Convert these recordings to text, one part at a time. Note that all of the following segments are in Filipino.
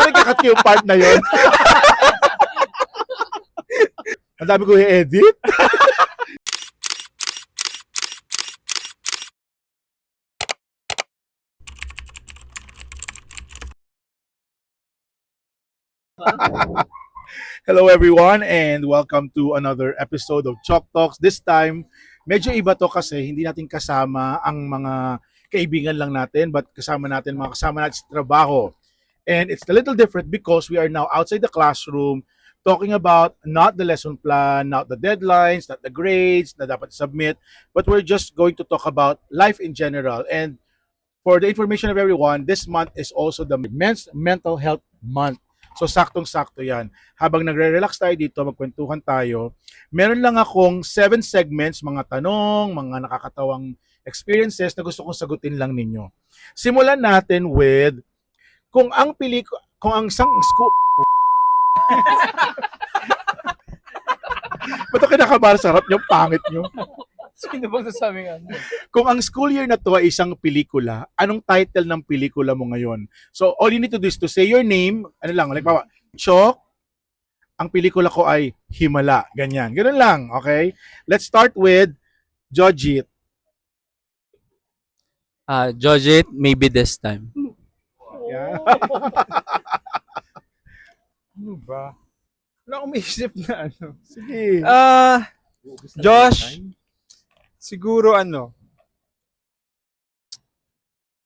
namin kakat yung part na yun. Ang dami ko i-edit. Hello everyone and welcome to another episode of Chalk Talks. This time, medyo iba to kasi hindi natin kasama ang mga kaibigan lang natin but kasama natin sa trabaho. And it's a little different because we are now outside the classroom talking about not the lesson plan, not the deadlines, not the grades na dapat submit, but we're just going to talk about life in general. And for the information of everyone, this month is also the Men's Mental Health Month. So saktong-sakto yan. Habang nagre-relax tayo dito, magkwentuhan tayo, meron lang akong 7 segments, mga tanong, mga nakakatawang experiences na gusto kong sagutin lang ninyo. Simulan natin with kung ang isang school Ba't ako kinakabahan sa harap niyo? Pangit niyo. Sino bang sasabi nga? Kung ang school year na to ay isang pelikula, anong title ng pelikula mo ngayon? So, all you need to do is to say your name, ano lang, like, Chok, ang pelikula ko ay Himala. Ganyan. Ganun lang, okay? Let's start with Jojit. Judge it, maybe this time. Yeah. Ano ba? Wala akong maisip na ano. Sige. Josh, siguro ano,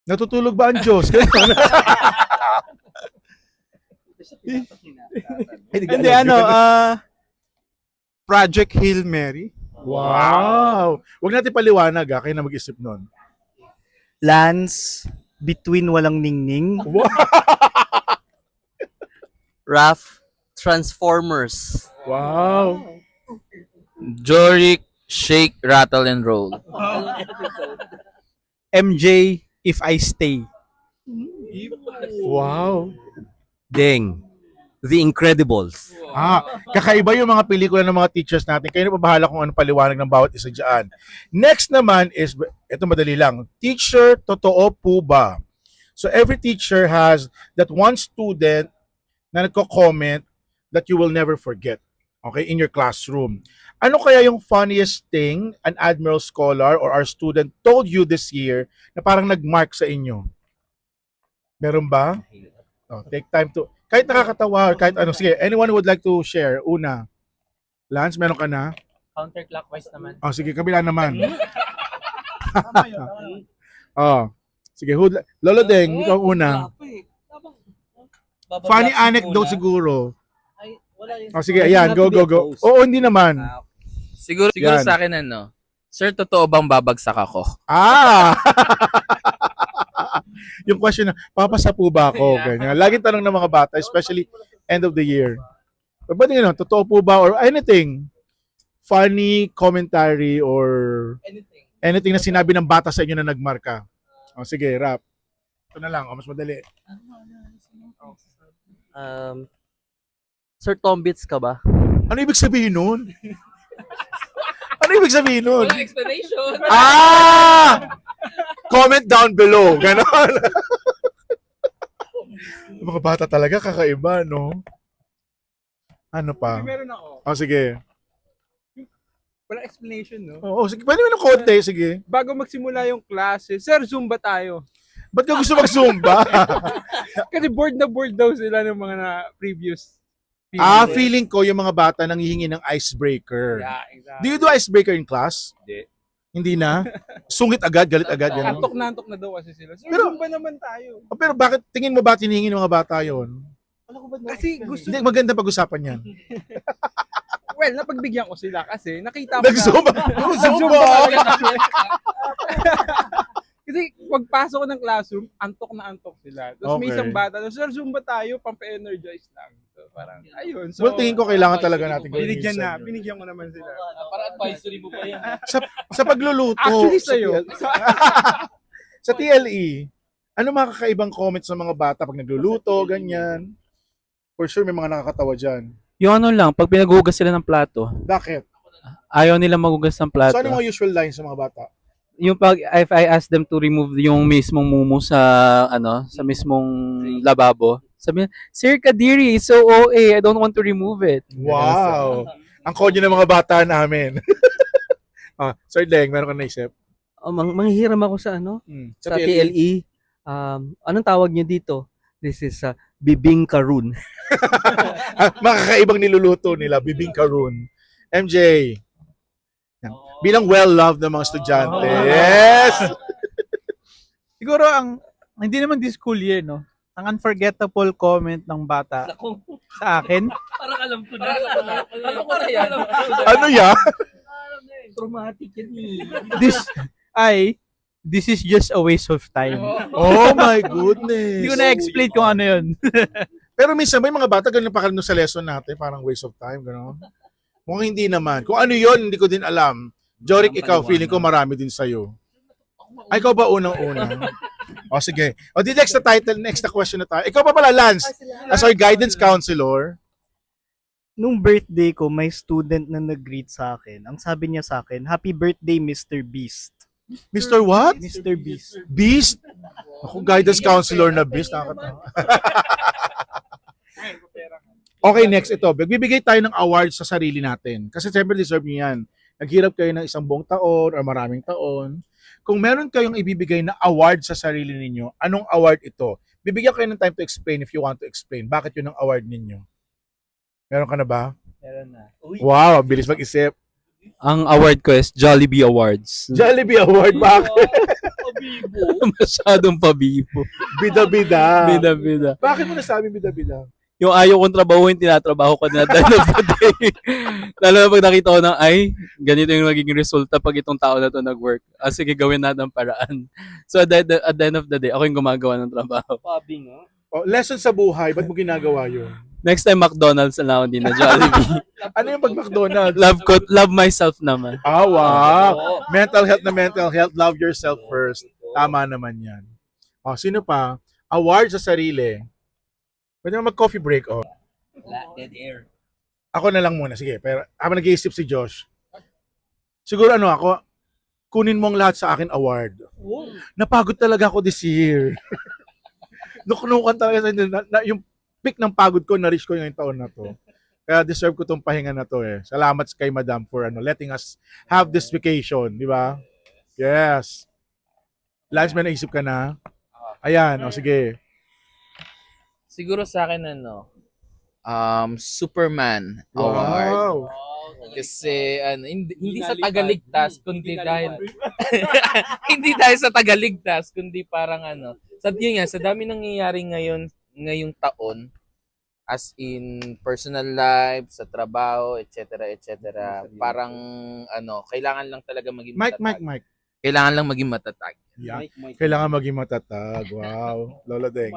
Natutulog ba ang Diyos? hindi ano, Project Hail Mary. Wow! Huwag natin paliwanag, kayo na mag-isip nun. Lance, Between Walang Ningning. Wow! Raph, Transformers. Wow! Jorik, shake, rattle, and roll. MJ, If I Stay. Wow! Deng, The Incredibles. Kakaiba yung mga pelikula ng mga teachers natin. Kayo na pabahala kung ano paliwanag ng bawat isa dyan. Next naman is, ito madali lang, teacher, totoo po ba? So every teacher has that one student na nagko-comment that you will never forget, okay, in your classroom. Ano kaya yung funniest thing an Admiral Scholar or our student told you this year na parang nag-mark sa inyo? Meron ba? Oh, take time to, kahit nakakatawa or kahit ano. Sige, anyone who would like to share? Una. Lance, meron ka na? Counterclockwise naman. Oh, sige, kabila naman. Oh. Sige, Lolo Deng, ikaw una. Funny anecdote siguro. Oh, sige, ayan, go. Oo, hindi naman. Siguro Yan. sa akin ano, Sir, totoo bang babagsak ako? Ah! Yung question na, papasa po ba ako? Ganyan. Laging tanong ng mga bata, especially end of the year. Ba't yun, totoo po ba? Or anything. Funny commentary or anything na sinabi ng bata sa inyo na nagmarka. O sige, rap. Ito na lang, mas madali. Sir Tombits ka ba? Ano ibig sabihin nun? Ano ibig sabihin nun? Walang explanation. Ah! Comment down below. Ganon. Mga bata talaga kakaiba, no? Ano pa? Meron ako. Oh, sige. Walang explanation, no? Oo, sige. Pwede mo ng konti, sige. Bago magsimula yung klase, Sir, Zumba tayo. Ba't ka gusto mag-zumba? Kasi bored na bored daw sila ng mga previous Ah, feeling ko yung mga bata nanghihingi ng icebreaker. Yeah, exactly. Do you do icebreaker in class? Hindi. Hindi na? Sungit agad, galit agad. Yan. Antok na daw kasi sila. Sir, Pero- Zumba naman tayo. Oh, pero bakit tingin mo ba tinihingi ng mga bata yon? Kasi gusto, Hindi, maganda pag-usapan yan. well, napagbigyan ko sila kasi nakita ko Nag-zumba! Nag-zumba Zumba! talaga kami. Kasi pagpasok ko ng classroom, antok na antok sila. Tapos may Okay. isang bata, Sir, Zumba tayo, pampa-energize lang. So, parang, ayun. So, Well, tingin ko kailangan talaga natin gawin binigyan yun sa na, inyo. binigyan ko naman sila. Para advisory mo pa yan. Sa pagluluto. Actually, sa sa'yo. Sa TLE, ano mga kakaibang comments ng mga bata pag nagluluto, ganyan? For sure, may mga nakakatawa dyan. Yung ano lang, pag pinaghugas sila ng plato, Bakit? ayaw nila maghugas ng plato. So, ano yung mga usual lines sa mga bata? yung pag if I ask them to remove yung mismong mumu sa sa mismong lababo, sabi niya, Sir Kadiri, it's so OA, I don't want to remove it. Wow. Ang konyo ng mga bata namin. Sir Deng, meron ka naisip? Manghihiram ako sa sa TLE. Anong tawag niyo dito? This is bibingka rune. Makakaibang niluluto nila, bibingka rune. MJ, yan. Bilang well-loved ng mga estudyante. Yes! Siguro hindi naman this school year, no? Ang unforgettable comment ng bata sa akin. Parang alam ko na. Ano ko na yan? Ano yan? Traumatic yan eh. This is just a waste of time. Oh my goodness. Hindi ko na-explain kung ano yun. Pero minsan may mga bata ganun pa sa lesson natin, parang waste of time, gano'n. Mukhang hindi naman. Kung ano yon hindi ko din alam. Jorik, ikaw, feeling ko marami din sa'yo. Ay, ikaw ba unang-una? O, sige. O, di next na title, next na question na tayo. Ikaw pa pala, Lance, as our guidance counselor. Nung birthday ko, may student na nag-greet sa akin. Ang sabi niya sa akin, Happy birthday, Mr. Beast. Mr. What? Mr. Beast. Beast? Ako, guidance counselor na Beast. Nakakatawa. Okay, next ito. Magbibigay tayo ng awards sa sarili natin. Kasi siyempre deserve niyo yan. Naghirap kayo ng isang buong taon or maraming taon. Kung meron kayong ibibigay na award sa sarili ninyo, anong award ito? Bibigyan kayo ng time to explain if you want to explain. Bakit yun ang award ninyo? Meron ka na ba? Meron na. Wow, bilis mag-isip. Ang award ko is Jollibee Awards. Jollibee Award, bakit? Masyadong pabibo. Bida-bida. Bida-bida. Bakit mo nasabi bida-bida? Yung ayaw kong trabahuin, tinatrabaho ko na at the end of the day. Lalo na pag nakita ko ng, ganito yung magiging resulta pag itong tao na to nag-work. Sige, gawin natin ang paraan. So at the end of the day, ako yung gumagawa ng trabaho. Oh, lesson sa buhay, ba't mo ginagawa yun? Next time, McDonald's na lang, hindi na Jollibee. Ano yung pag McDonald's? Love myself naman. Wow. Mental health na mental health. Love yourself first. Tama naman yan. O, sino pa? Award sa sarili. Pwede mo mag-coffee break. Oh. Dead air. Ako na lang muna. Sige, pero habang nag-iisip si Josh. Siguro ako, kunin mo ang lahat sa akin award. Napagod talaga ako this year. Nukunukan talaga yung peak ng pagod ko, na-reach ko yung taon na to. Kaya deserve ko tong pahinga na to eh. Salamat kay Madam for letting us have this vacation, di ba? Yes. Lance, may naisip ka na? Ayan, sige. Siguro sa akin Superman Award. Wow. Kasi hindi sa tagaligtas kundi dahil hindi dahil sa tagaligtas kundi parang sa dami nangyayari ngayong taon as in personal life, sa trabaho, etc. Parang kailangan lang talaga maging matatag. Mike. Kailangan lang maging matatag. Yeah. Kailangan maging matatag. Wow. Lola Deng.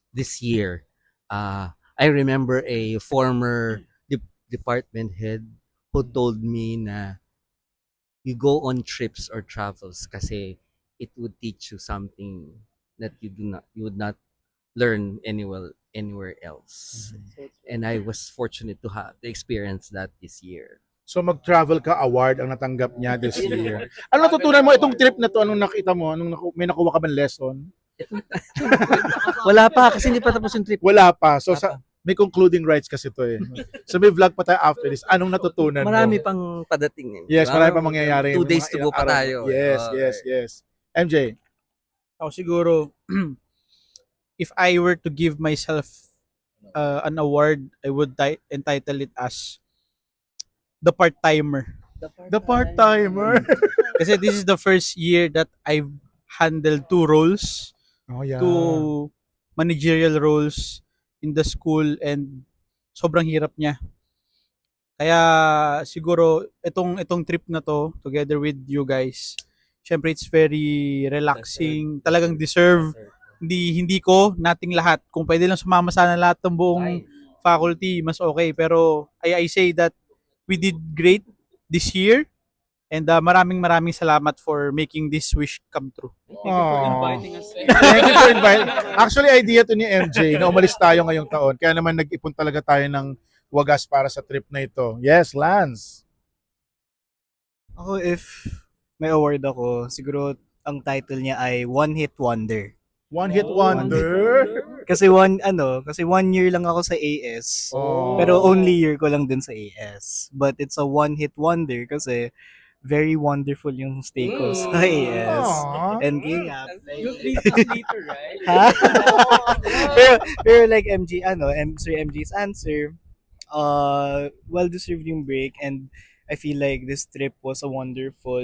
This year, I remember a former department head who told me na you go on trips or travels kasi it would teach you something that you would not learn anywhere else. And I was fortunate to experience that this year. So mag-travel ka, award ang natanggap niya this year. Ano natutunan mo itong trip na to? Anong nakita mo? May nakuha ka bang lesson? Wala pa kasi hindi pa tapos yung trip. Wala pa. So may concluding rights kasi to eh. So may vlog pa tayo after this. Anong natutunan mo? Marami pang padating. Yes, marami pang mangyayari. 2 days Mga to go pa ilang araw. tayo. Yes. MJ. Ako siguro, if I were to give myself an award, I would entitle it as the part-timer. The part-timer. Kasi this is the first year that I've handled 2 roles, Oh, yeah. 2 managerial roles in the school, and sobrang hirap niya. Kaya siguro itong trip na to together with you guys, syempre it's very relaxing, talagang deserve. Hindi ko nating lahat. Kung pwede lang sumama sana lahat ng buong faculty, mas okay. Pero I say that we did great this year, and maraming salamat for making this wish come true. Thank you for inviting. Actually, idea to ni MJ na umalis tayo ngayong taon. Kaya naman nag-ipon talaga tayo ng wagas para sa trip na ito. Yes, Lance. Ako, if may award ako, siguro ang title niya ay One Hit Wonder. One hit Oh, wonder. Kasi kasi 1 year lang ako sa AS. Oh. Pero only year ko lang din sa AS. But it's a one hit wonder kasi very wonderful yung stay ko sa AS. Aw. And yun nga. Yung 3 months later, right? Ha? pero like Sir MG's answer, well deserved yung break, and I feel like this trip was a wonderful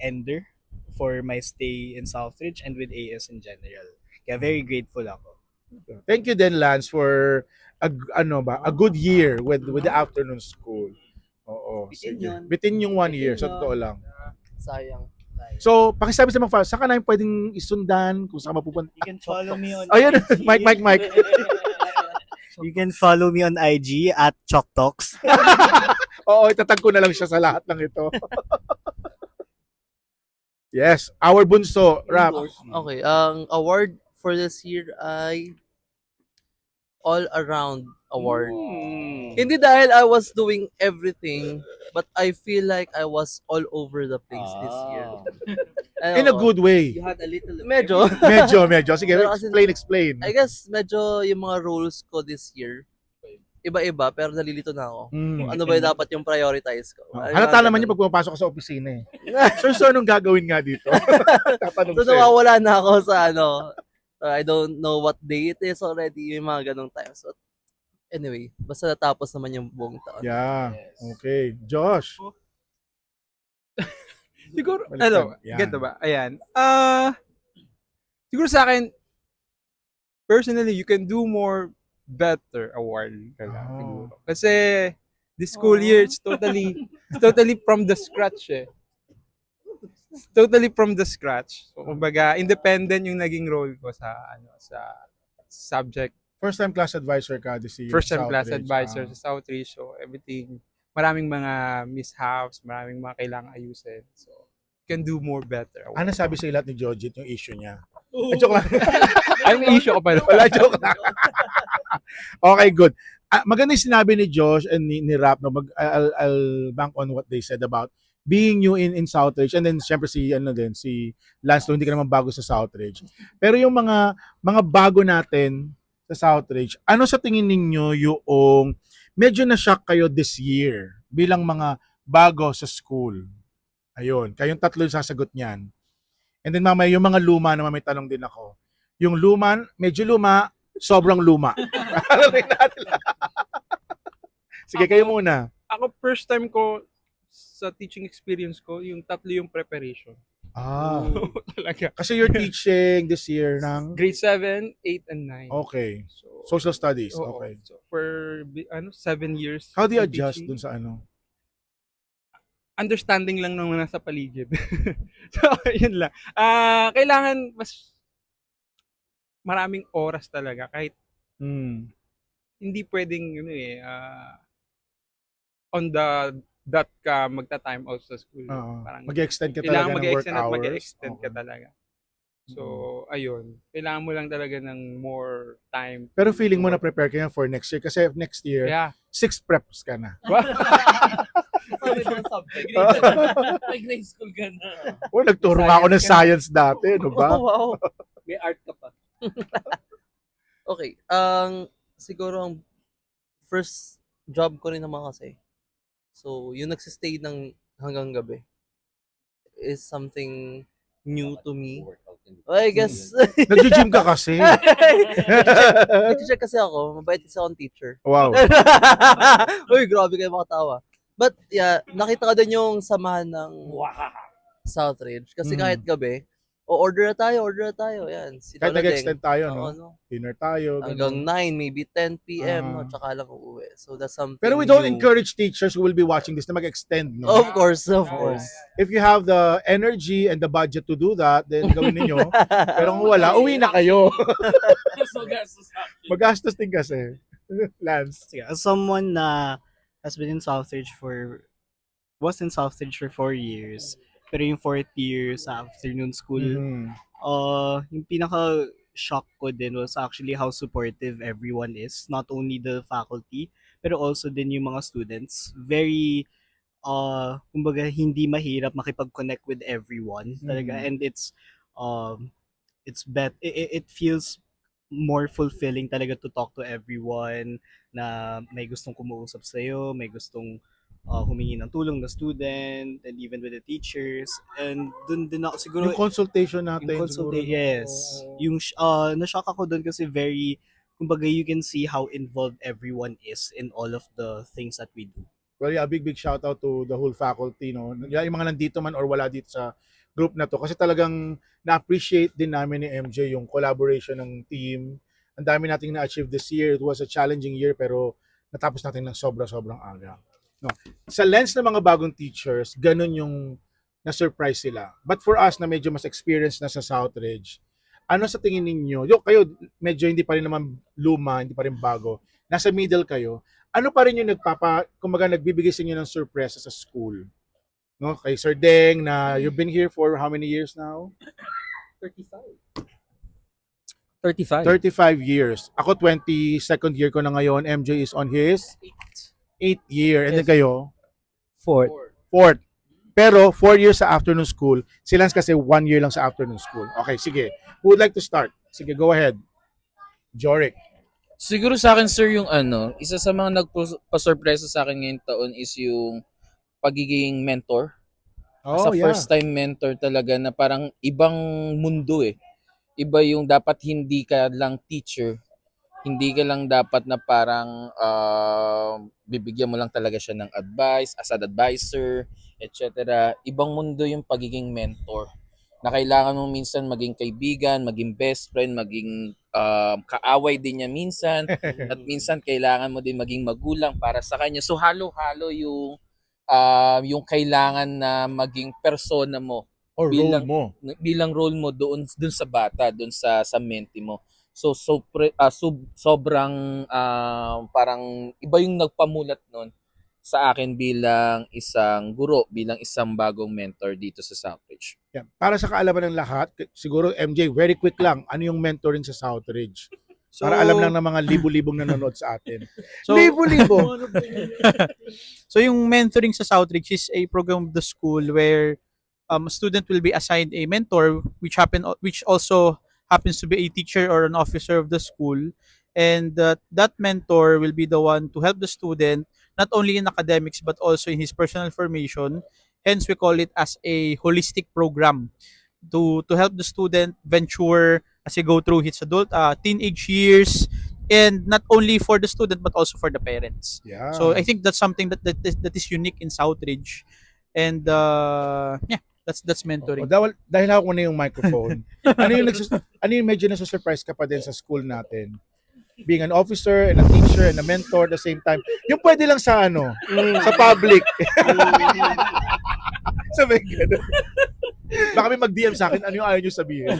ender for my stay in Southridge and with AS in general. Kaya very grateful ako. Thank you then, Lance, for a good year with the afternoon school. Oo. Sige. Bitin yung 1 year, sa totoo lang. Sayang. So, pakisabi sa mga fans, saan ka namin pwedeng isundan kung saan ka mapupunta? You can follow me on Ayun, Mike. You can follow me on IG at ChokTalks. Oo, itatag ko na lang siya sa lahat ng ito. Yes, our bunso, Rap. Okay, ang award for this year ay all around award. Hindi dahil I was doing everything, but I feel like I was all over the place this year. In a good way. You had a little medyo. Medyo. Sige, Pero kasi- explain. I guess medyo yung mga roles ko this year iba-iba pero nalilito na ako. Ano ba yung dapat yung prioritize ko? Ay, Halata mga naman yung ganun. pag pumapasok ka sa opisina eh. So anong gagawin nga dito? Tatanong So siya. nawawala na ako sa ano. I don't know what day it is already, yung mga ganong times. So, anyway, basta natapos naman yung buong taon. Yeah. Okay. Josh. Siguro, Baliktad. Yan. ganito ba? Ayan. Siguro sa akin, personally, you can do more better award ka lang, Oh. siguro. Kasi, this school year, it's totally from the scratch eh. It's totally from the scratch. So, kumbaga, independent yung naging role ko sa, sa subject. First time class advisor ka this year. First time sa class Outreach. advisor sa Southridge. So, everything, maraming mga mishaps, maraming mga kailangang ayusin. So, you can do more better. Ano sabi sa lahat ni Jojit yung issue niya? Joke lang. Ay, may issue ko pala. Wala, joke lang. Okay, good. Maganda yung sinabi ni Josh and ni Rap. No? I'll bank on what they said about being new in Southridge, and then syempre si Lance, hindi ka naman bago sa Southridge. Pero yung mga bago natin sa Southridge, ano sa tingin ninyo yung medyo na-shock kayo this year bilang mga bago sa school? Ayun, kayong tatlo yung sasagot niyan. And then mamaya yung mga luma naman, may tanong din ako. Yung luma, medyo luma, sobrang luma. Alamin natin. Sige, kayo muna. Ako, first time ko sa teaching experience ko, yung tatlo yung preparation. Ah, Talaga. kasi you're teaching this year ng... Grade 7, 8, and 9. Okay. So, Social studies. oo. Okay. So, for 7 years. How do you of adjust teaching, dun sa ano? Understanding lang nung nasa paligid. So, yun lang. Kailangan mas maraming oras talaga. Kahit Hmm. hindi pwedeng, on the dot ka magta-time out sa school. Oo. Parang Mag-extend ka kailangan talaga ng work mag-extend at hours. mag-extend ka Okay. talaga. So, ayun. Kailangan mo lang talaga ng more time. Pero feeling mo na prepare ka na for next year kasi next year, Yeah. 6 preps ka na. Sabi ng subject. Grade school ka na. Oh, nagturo nga ako ng science dati, no ba? Oh, wow. May art ka pa. Okay, siguro ang first job ko rin naman kasi. So, yung nagsistay ng hanggang gabi is something new to me. I guess, Nag-gym ka kasi. nag-check kasi ako, mabait kasi akong teacher. Wow. Uy, grabe kayo makatawa. But yeah, nakita ko din yung samahan ng Southridge. Kasi Mm. kahit gabi, order na tayo. Yan. Si Kahit Lola Deng. nag-extend tayo, Oo, no? Dinner tayo. Hanggang ganun. 9, maybe 10 p.m. Ah. no? Tsaka lang uuwi. So that's something Pero we don't new. encourage teachers who will be watching this na mag-extend, no? Of course. Oo. If you have the energy and the budget to do that, then gawin ninyo. Pero kung wala, uwi na kayo. So, gastos sa akin. Magastos din kasi. Lance. Sige, as someone na has been in Southridge was in Southridge for 4 years, pero yung 4th year sa afternoon school, Mhm. yung pinaka-shock ko din was actually how supportive everyone is. Not only the faculty, pero also din yung mga students. Very kumbaga hindi mahirap makipag-connect with everyone talaga, and it feels more fulfilling talaga to talk to everyone, na may gustong kumuusap sa'yo, may gustong humingi ng tulong na student, and even with the teachers. And dun din ako siguro, Yung consultation natin yung siguro. consultation, yes. Yung, na-shock ako dun kasi kumbaga you can see how involved everyone is in all of the things that we do. Well, yeah, big shout out to the whole faculty, no. Yung mga nandito man or wala dito sa group na to kasi talagang na-appreciate din namin ni MJ yung collaboration ng team. Ang dami nating na-achieve this year. It was a challenging year pero natapos natin ng sobrang aga. No. Sa lens ng mga bagong teachers, ganun yung na-surprise sila. But for us na medyo mas experienced na sa Southridge, ano sa tingin ninyo? Kayo medyo hindi pa rin naman luma, hindi pa rin bago. Nasa middle kayo. Ano pa rin yung kumbaga nagbibigay sa inyo ng surpresa sa school? No, kay Sir Deng na you've been here for how many years now? 35. 35 years. Ako 22nd year ko na ngayon. MJ is on his 8th year. And then kayo? 4. 4th. Pero 4 years sa afternoon school. Si Lance kasi 1 year lang sa afternoon school. Okay, sige. Who would like to start? Sige, go ahead. Jorik. Siguro sa akin, sir, yung isa sa mga nagpa-surpresa sa akin ngayong taon is yung pagiging mentor. As a first time mentor talaga na parang ibang mundo eh. Iba yung dapat hindi ka lang teacher. Hindi ka lang dapat na parang bibigyan mo lang talaga siya ng advice, as an advisor, etc. Ibang mundo yung pagiging mentor. Na kailangan mo minsan maging kaibigan, maging best friend, maging kaaway din niya minsan. At minsan kailangan mo din maging magulang para sa kanya. So halo-halo yung kailangan na maging persona mo Or role mo. bilang role mo doon sa bata, doon sa mentee mo. So sobrang parang iba yung nagpamulat noon sa akin bilang isang guro, bilang isang bagong mentor dito sa Southridge. Yeah. Para sa kaalaman ng lahat, siguro MJ, very quick lang, ano yung mentoring sa Southridge? Para alam lang ng mga libo-libong nanonood sa atin. So, Libo-libo! So yung mentoring sa Southridge is a program of the school where a student will be assigned a mentor which also happens to be a teacher or an officer of the school, and that mentor will be the one to help the student not only in academics but also in his personal formation. Hence we call it as a holistic program to help the student venture as he go through his adult teenage years, and not only for the student but also for the parents. Yeah. So I think that's something that is unique in Southridge, and yeah, that's mentoring. Dahil ako na yung microphone, ano yung medyo nasa-surprise ka pa din sa school natin? Being an officer and a teacher and a mentor at the same time. Yung pwede lang sa sa public. Sabi ganun. Baka may mag-DM sa akin, ano yung ayaw nyo sabihin?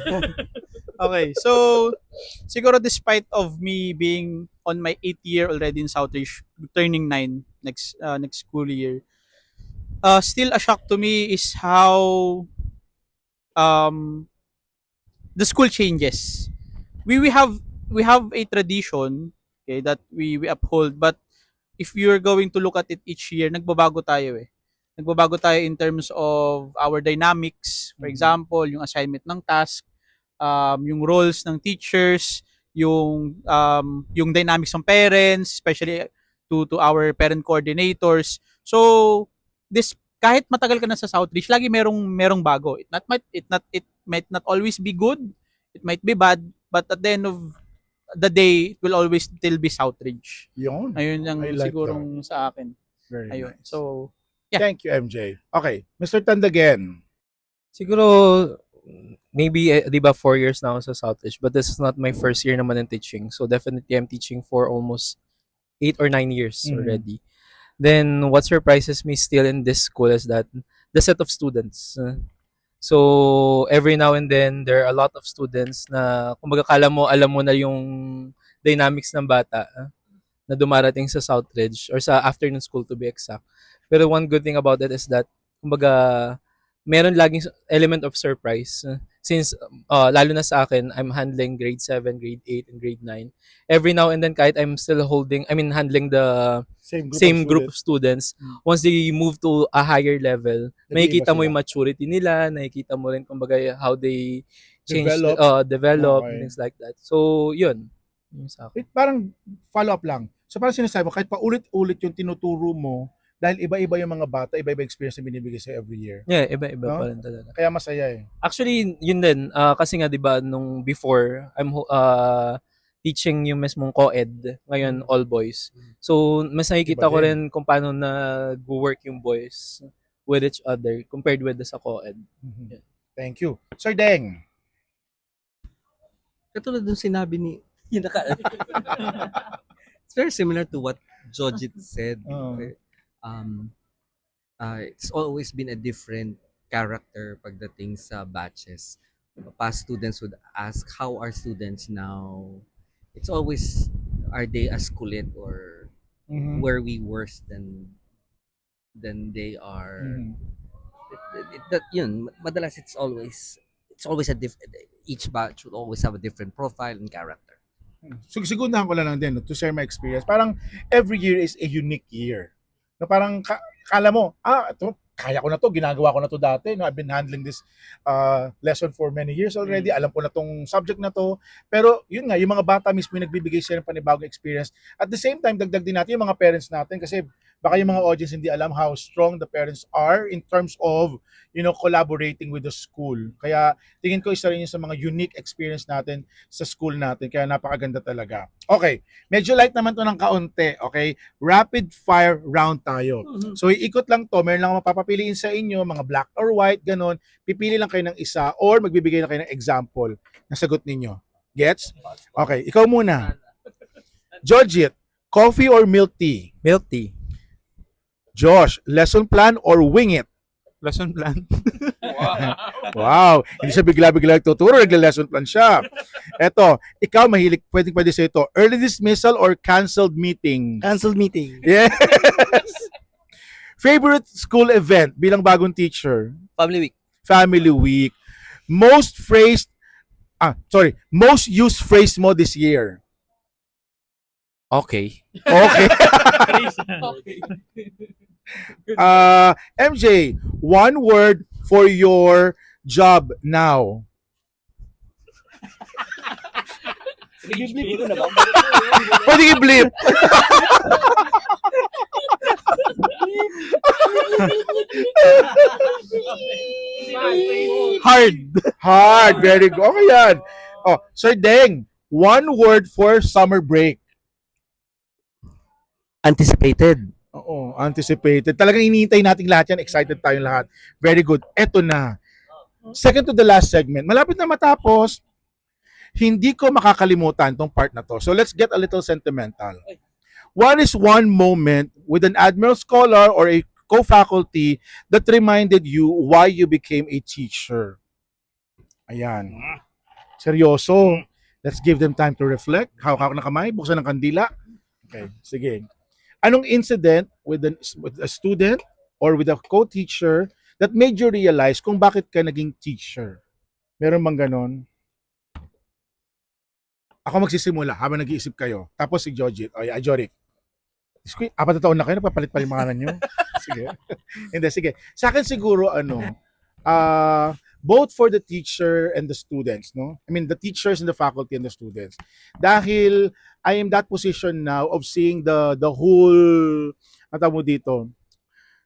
Okay, so siguro despite of me being on my 8th year already in Southridge, turning 9 next school year, still a shock to me is how the school changes. We have a tradition, okay, that we uphold, but if you're going to look at it each year, nagbabago tayo eh. Nagbabago tayo in terms of our dynamics. For example, yung assignment ng task, yung roles ng teachers, yung dynamics ng parents, especially to our parent coordinators. So this, kahit matagal ka na sa Southridge, lagi merong bago. It might not always be good, it might be bad, but at the end of the day, it will always still be Southridge. Yun. Ayun yung I like sigurong sa akin. Very Ayun. nice. So, yeah. Thank you, MJ. Okay, Mr. Tandagen. Siguro, maybe, di ba 4 years na ako sa Southridge, but this is not my first year naman in teaching. So definitely, I'm teaching for almost 8 or 9 years already. Then, what surprises me still in this school is that the set of students. So, every now and then, there are a lot of students na, kumbaga, alam mo na yung dynamics ng bata na dumarating sa Southridge or sa afternoon school to be exact. Pero one good thing about it is that, kumbaga, meron laging element of surprise. Since lalo na sa akin, I'm handling grade 7, grade 8, and grade 9. Every now and then kahit I'm still handling the same group of students, once they move to a higher level, Nag-iiba makikita mo sila. yung maturity nila, nakikita mo rin kumbaga how they change, Okay. develop, and things like that. So, yun. Yung sa akin. Parang follow up lang. So parang sinasabi mo, kahit paulit-ulit yung tinuturo mo, dahil iba-iba yung mga bata, iba-iba experience na binibigay sa every year. Yeah, iba-iba No? pa rin talaga. Kaya masaya eh. Actually, yun din. Kasi nga, di ba, nung before, I'm teaching yung mismong co-ed. Ngayon, all boys. So, mas nakikita Iba ko din. rin kung paano nag-work yung boys with each other compared with the sa co-ed. Mhm. Thank you. Sir Deng. Katulad ng sinabi ni yung it's very similar to what Jojit said. Oo. It's always been a different character pagdating sa batches. Past students would ask, how are students now? It's always, are they as kulit or Mhm. were we worse than they are? Mhm. Yun, madalas it's always a each batch would always have a different profile and character. So, sigundahan ko lang din no, to share my experience. Parang every year is a unique year. No, parang kala mo, ito, kaya ko na to, ginagawa ko na to dati. No? I've been handling this lesson for many years already. Alam ko na tong subject na to. Pero yun nga, yung mga bata mismo yung nagbibigay sila ng panibagong experience. At the same time, dagdag din natin yung mga parents natin kasi baka yung mga audience hindi alam how strong the parents are in terms of, collaborating with the school. Kaya tingin ko isa rin yun sa mga unique experience natin sa school natin. Kaya napakaganda talaga. Okay, medyo light naman to ng kaunti. Okay, rapid fire round tayo. So iikot lang to, meron lang mapapapiliin sa inyo, mga black or white, ganon. Pipili lang kayo ng isa or magbibigay na kayo ng example na sagot ninyo. Gets? Okay, ikaw muna. Georgette, coffee or milk tea? Milk tea. Josh, lesson plan or wing it? Lesson plan. Wow, hindi siya bigla-bigla nagtuturo, nagla-lesson plan siya. Eto, ikaw mahilig, pwede sa ito, early dismissal or canceled meeting? Cancelled meeting. Yes! Favorite school event bilang bagong teacher? Family week. Family week. Most used phrase mo this year? Okay. Okay. MJ, one word for your job now. Pwede i-blip. Hard. Hard. Very good. Okay yan. Oh, Sir Deng, one word for summer break. Anticipated. Oo, anticipated. Talagang iniintay natin lahat yan. Excited tayong lahat. Very good. Eto na. Second to the last segment. Malapit na matapos. Hindi ko makakalimutan tong part na to. So let's get a little sentimental. What is one moment with an Admiral Scholar or a co-faculty that reminded you why you became a teacher? Ayan. Seryoso. Let's give them time to reflect. Hawak na kamay, buksan ng kandila. Okay, sige. Anong incident with a student or with a co-teacher that made you realize kung bakit ka naging teacher? Meron bang ganon? Ako magsisimula habang nag-iisip kayo. Tapos si Jojit. O, Jorik. 4 na taon na kayo, nagpapalit-palit mga pangalan nyo. Sige. Hindi, sige. Sa akin siguro, both for the teacher and the students, no? I mean, the teachers and the faculty and the students. Dahil I am that position now of seeing the whole,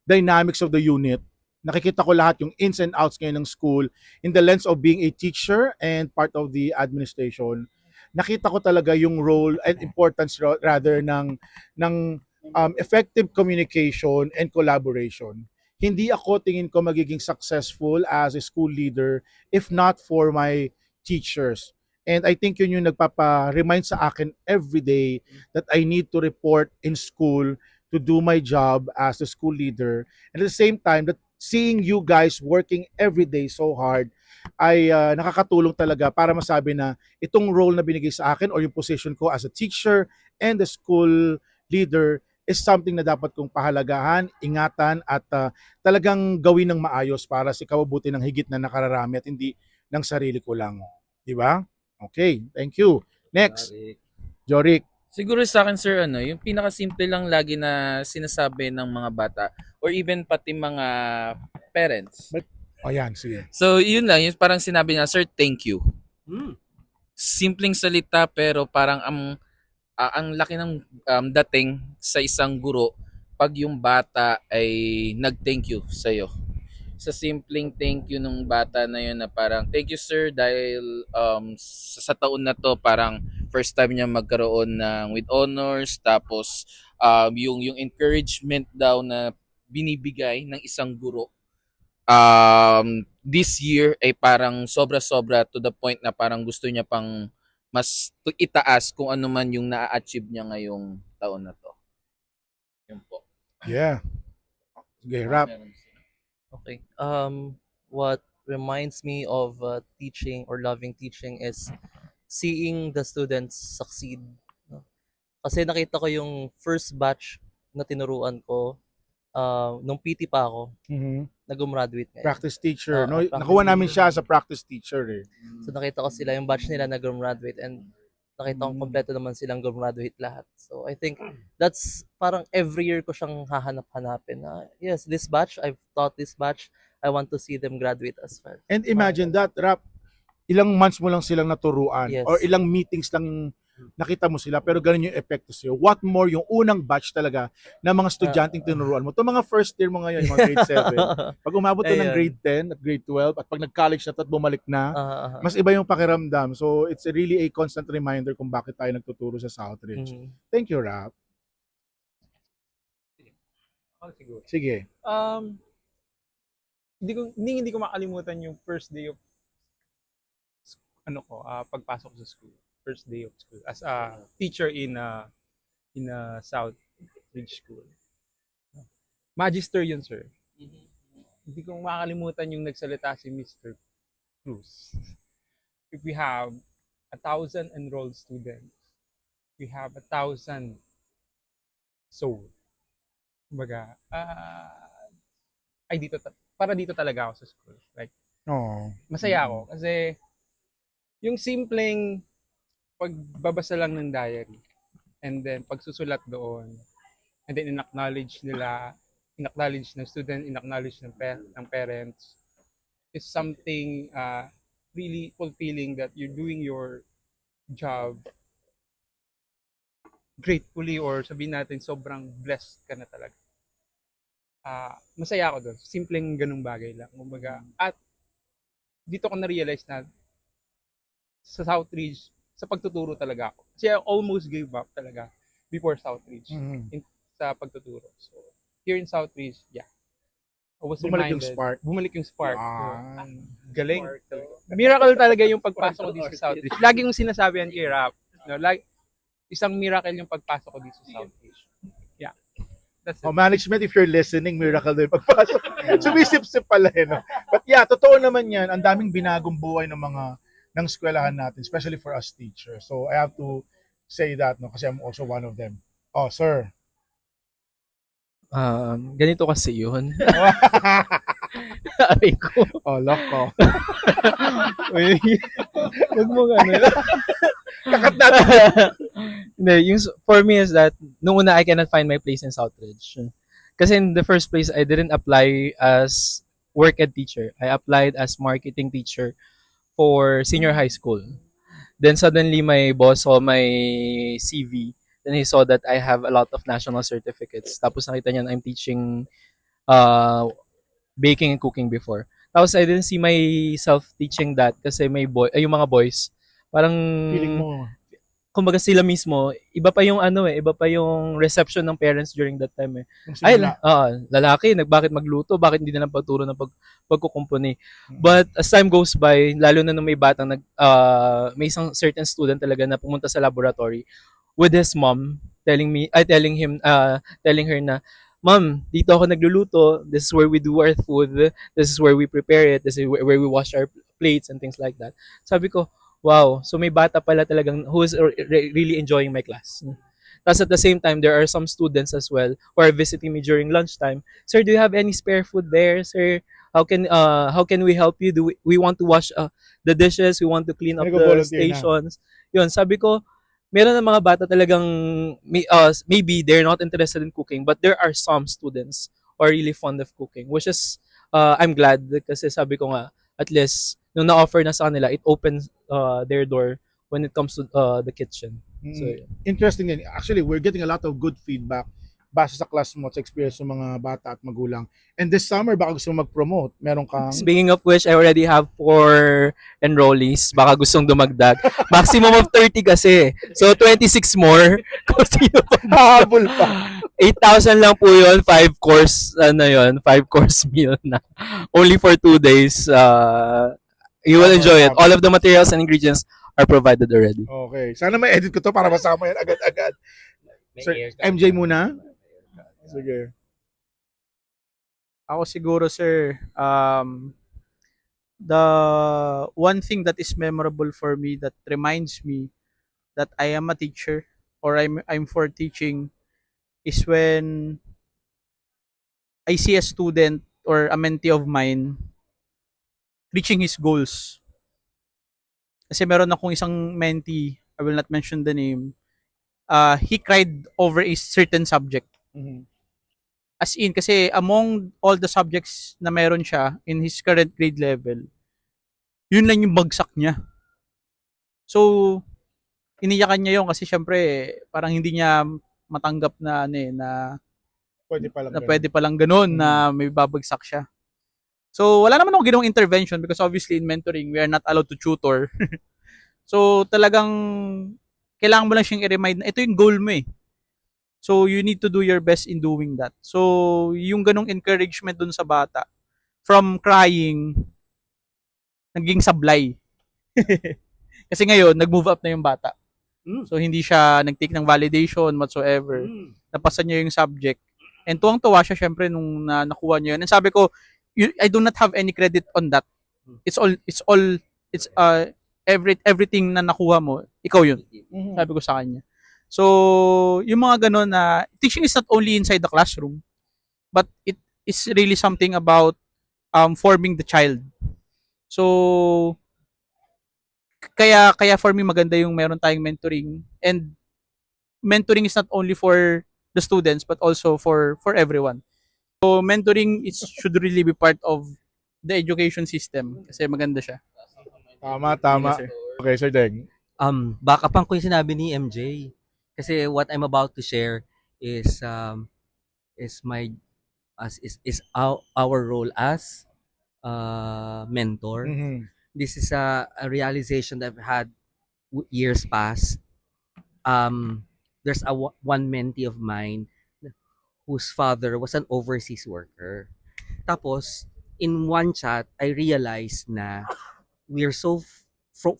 dynamics of the unit. Nakikita ko lahat yung ins and outs ngayon ng school in the lens of being a teacher and part of the administration. Nakita ko talaga yung role and importance rather ng effective communication and collaboration. Hindi ako tingin ko magiging successful as a school leader if not for my teachers. And I think yun yung nagpapa-remind sa akin every day that I need to report in school to do my job as a school leader. And at the same time, that seeing you guys working every day so hard ay nakakatulong talaga para masabi na itong role na binigay sa akin or yung position ko as a teacher and a school leader is something na dapat kong pahalagahan, ingatan at talagang gawin ng maayos para sa ikabubuti ng higit na nakararami at hindi ng sarili ko lang. Di ba? Okay, thank you. Next, Jorik. Siguro sa akin sir yung pinakasimple lang lagi na sinasabi ng mga bata or even pati mga parents. O yan, sige. So yun lang, yung parang sinabi niya, sir, thank you. Simpleng salita pero parang ang laki ng dating sa isang guro pag yung bata ay nag-thank you sa iyo. Sa simpleng thank you nung bata na yun na parang thank you sir dahil sa taon na to parang first time niya magkaroon ng with honors tapos yung encouragement daw na binibigay ng isang guro this year ay parang sobra-sobra to the point na parang gusto niya pang mas itaas kung ano man yung na-achieve niya ngayong taon na to. Yun po. Yeah. Sige, rap. Okay. What reminds me of teaching or loving teaching is seeing the students succeed. No? Kasi nakita ko yung first batch na tinuruan ko nung PT pa ako, Mhm. nag-graduate ngayon. Practice teacher. No, practice nakuha namin teacher. siya sa practice teacher eh. So nakita ko sila, yung batch nila nag-graduate and nakita ko kompleto naman silang graduate lahat. So I think that's parang every year ko siyang hahanap-hanapin na yes, this batch, I've taught this batch, I want to see them graduate as well. And imagine that, rap, ilang months mo lang silang naturuan Yes. or ilang meetings lang yung nakita mo sila pero ganun yung epekto sa'yo. What more yung unang batch talaga ng mga estudyanteng tinuruan mo. Ito mga first year mo ngayon, yung mga grade 7. Pag umabot to ng Ayun. grade 10 at grade 12 at pag nag-college na to at bumalik na, Ah, mas iba yung pakiramdam. So it's really a constant reminder kung bakit tayo nagtuturo sa Southridge. mhm. Thank you, Rap. Siguro. Sige. Hindi ko makalimutan yung first day of pagpasok sa school. First day of school as a teacher in a South Ridge School. Magister yun, sir. Hindi ko makalimutan yung nagsalita si Mr. Cruz. If we have 1,000 enrolled students, we have 1,000 soul. Kumbaga, para dito talaga ako sa school. Like, Oh. masaya ako kasi yung simpleng pagbabasa lang ng diary and then pagsusulat doon and then in-acknowledge ng student, in-acknowledge ng parents is something really fulfilling that you're doing your job gratefully or sabihin natin sobrang blessed ka na talaga. Masaya ako doon. Simpleng ganung bagay lang. Kumbaga, at dito ko na-realize na sa Southridge, sa pagtuturo talaga ako. Kasi I almost gave up talaga before Southridge Mhm. sa pagtuturo. So, here in Southridge, yeah. I was Bumalik yung reminded. spark. Bumalik yung spark. Ah. Galing. Miracle talaga yung pagpasok ko dito sa Southridge. Lagi kong sinasabi yan kay Rap. No, isang miracle yung pagpasok ko dito sa Southridge. Yeah. That's it. Oh, management, if you're listening, miracle din pagpasok. Sumisip-sip pala eh, no? But yeah, totoo naman yan. Ang daming binagong buhay ng eskwelahan natin, especially for us teachers. So I have to say that, no? Kasi I'm also one of them. Oh, sir. Ganito kasi yun. Aray ko. Oh, lock ko. Uy, Huwag mo ano. Kakat natin. Hindi, for me is that, nung una, I cannot find my place in Southridge. Kasi in the first place, I didn't apply as work ed teacher. I applied as marketing teacher for senior high school. Then suddenly, my boss saw my CV. Then he saw that I have a lot of national certificates. Tapos nakita niya na I'm teaching baking and cooking before. Tapos I didn't see myself teaching that kasi yung mga boys, parang Feeling mo. kumbaga sila mismo, iba pa yung iba pa yung reception ng parents during that time eh. Yung Ay, simula. lalaki, bakit magluto? Bakit hindi na lang pagturo ng pagkukumpuni? But as time goes by, lalo na nung may batang may isang certain student talaga na pumunta sa laboratory with his mom, telling her na, Ma'am, dito ako nagluluto. This is where we do our food. This is where we prepare it. This is where we wash our plates and things like that. Sabi ko, wow, so may bata pala talagang who is really enjoying my class. Tapos at the same time, there are some students as well who are visiting me during lunchtime. Sir, do you have any spare food there, sir? How can we help you? We want to wash the dishes, we want to clean May up the nag-volunteer na. stations. Yun, sabi ko, meron ng mga bata talagang maybe they're not interested in cooking, but there are some students who are really fond of cooking, which is I'm glad kasi sabi ko nga at least nung na-offer na sa kanila, it opens their door when it comes to the kitchen. So, Mm. Interesting din. Actually, we're getting a lot of good feedback base sa class mo, sa experience ng mga bata at magulang. And this summer, baka gusto mo mag-promote. Meron kang... speaking of which, I already have 4 enrollees. Baka gustong dumagdag. Maximum of 30 kasi. So, 26 more. Kung sino pa Habol pa. 8,000 lang po yun. 5 course, 5 course meal na. Only for 2 days. You will enjoy it. All of the materials and ingredients are provided already. Okay. Sana may edit ko to para masama yan agad-agad. Sir, MJ muna. Sige. Ako siguro, sir, the one thing that is memorable for me that reminds me that I am a teacher or I'm for teaching is when I see a student or a mentee of mine reaching his goals. Kasi meron akong isang mentee, I will not mention the name, he cried over a certain subject. Mhm. As in, kasi among all the subjects na meron siya in his current grade level, yun lang yung bagsak niya. So, iniyakan niya yun kasi syempre, parang hindi niya matanggap na, Pwede pa lang. ganun. pwede palang ganun na may babagsak siya. So, wala naman akong ginawang intervention because obviously in mentoring, we are not allowed to tutor. So, talagang kailangan mo lang siyang i-remind na ito yung goal mo eh. So, you need to do your best in doing that. So, yung ganong encouragement dun sa bata, from crying, naging sablay. Kasi ngayon, nag-move up na yung bata. So, hindi siya nag-take ng validation whatsoever. Napasa niya yung subject. And tuwang-tuwa siya syempre nung nakuha niya yun. And sabi ko, I do not have any credit on that. It's everything na nakuha mo, ikaw yun. Mhm. Sabi ko sa kanya. So, yung mga ganun na, teaching is not only inside the classroom, but it is really something about forming the child. So, kaya for me maganda yung meron tayong mentoring, and mentoring is not only for the students but also for everyone. So, mentoring should really be part of the education system kasi maganda siya. Tama, tama. Yes, sir. Okay, Sir Deng. Back up ko yung sinabi ni MJ. Kasi what I'm about to share is our role as mentor. Mhm. This is a realization that I've had years past. There's one mentee of mine whose father was an overseas worker. Tapos, in one chat, I realized na we are so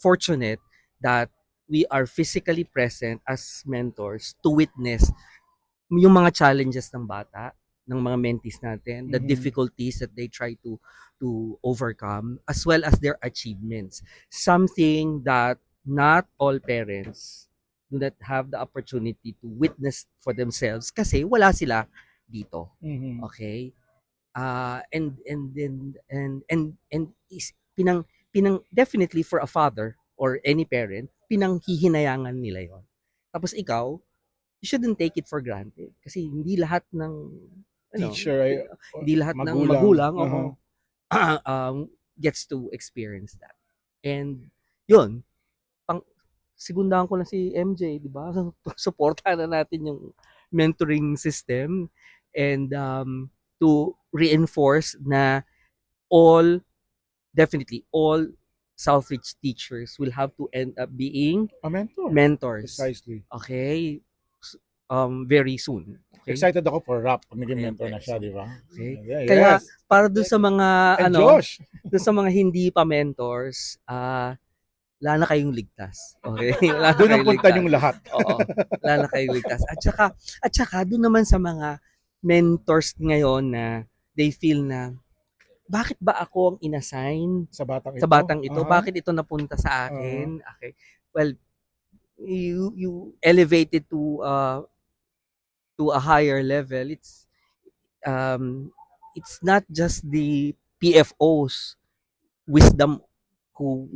fortunate that we are physically present as mentors to witness yung mga challenges ng bata, ng mga mentees natin, the Mhm. difficulties that they try to overcome, as well as their achievements. Something that not all parents do not have the opportunity to witness for themselves kasi wala sila dito. Mhm. Okay? And is pinang definitely for a father or any parent, pinanghihinayangan nila 'yon. Tapos ikaw, you shouldn't take it for granted kasi hindi lahat ng Teacher, ay, hindi lahat ng magulang. magulang Uh-huh. gets to experience that. And 'yun, sigundahan ko lang si MJ, 'di ba? Suportahan na natin yung mentoring system and to reinforce na definitely all Southridge teachers will have to end up being A mentor. mentors. Precisely. Okay? Very soon. Okay? Excited ako for rap pag naging Okay, mentor na siya, di ba? Okay. Yeah, Kaya yes. para doon sa mga And Josh. doon sa mga hindi pa mentors, wala na kayong ligtas. Okay? Wala na Doon ang kayong punta ligtas. yung lahat. Oo. Wala na kayong ligtas. At saka doon naman sa mga mentors ngayon na they feel na bakit ba ako ang inassign Sa batang ito. sa batang ito? Uh-huh. Bakit ito napunta sa akin? Okay. Well, you elevated to to a higher level, it's not just the PFOs wisdom who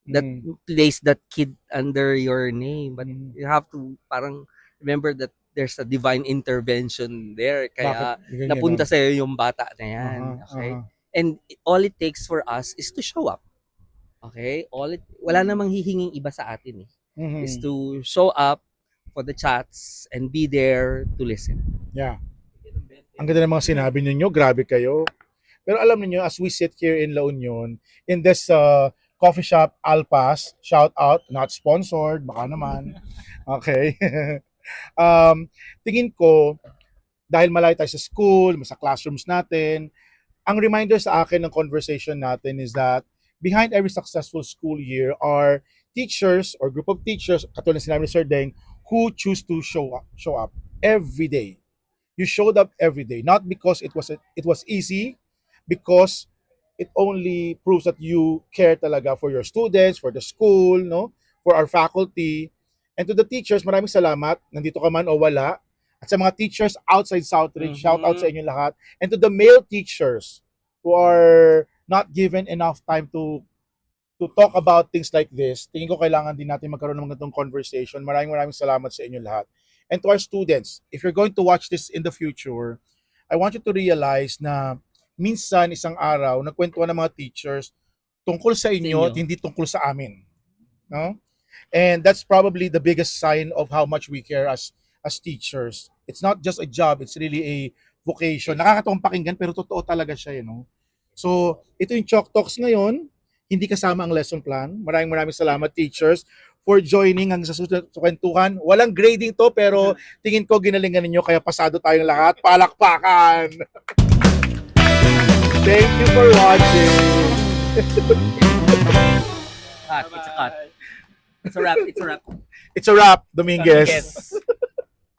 that Mm. place that kid under your name, but Mm. you have to parang remember that there's a divine intervention there, Bakit kaya ganyan napunta ganon? sa yung bata na yan. Aha, Okay, aha. and all it takes for us is to show up. Okay, wala namang hihinging iba sa atin is Mhm. to show up for the chats and be there to listen. Yeah. Ang ganda ng mga sinabi ninyo, grabe kayo. Pero alam niyo, as we sit here in La Union, in this coffee shop, Alpas, shout out, not sponsored, baka naman. Okay. Tingin ko, dahil malayo tayo sa school, sa classrooms natin, ang reminder sa akin ng conversation natin is that behind every successful school year are teachers or group of teachers, katulad ng sinabi ni Sir Deng, who choose to show up every day. You showed up every day, not because it was easy, because it only proves that you care talaga for your students, for the school, no, for our faculty, and to the teachers. Maraming salamat, nandito ka man o wala. At sa mga teachers outside Southridge, shout out sa inyo lahat. And to the male teachers who are not given enough time to talk about things like this, tingin ko kailangan din natin magkaroon ng ganitong conversation. Maraming salamat sa inyo lahat. And to our students, if you're going to watch this in the future, I want you to realize na minsan isang araw, nagkwentuhan ng mga teachers tungkol sa inyo at hindi tungkol sa amin. No? And that's probably the biggest sign of how much we care as teachers. It's not just a job, it's really a vocation. Nakakatawang pakinggan pero totoo talaga siya, you know. So, ito yung Chalk Talks ngayon. Hindi kasama ang lesson plan. Maraming salamat, teachers, for joining ang sa susunod na kwentuhan. Walang grading to, pero tingin ko ginalingan ninyo, kaya pasado tayong lahat. Palakpakan! Thank you for watching. Cut, it's a cut. It's a wrap, it's a wrap. It's a wrap, Dominguez. Yes.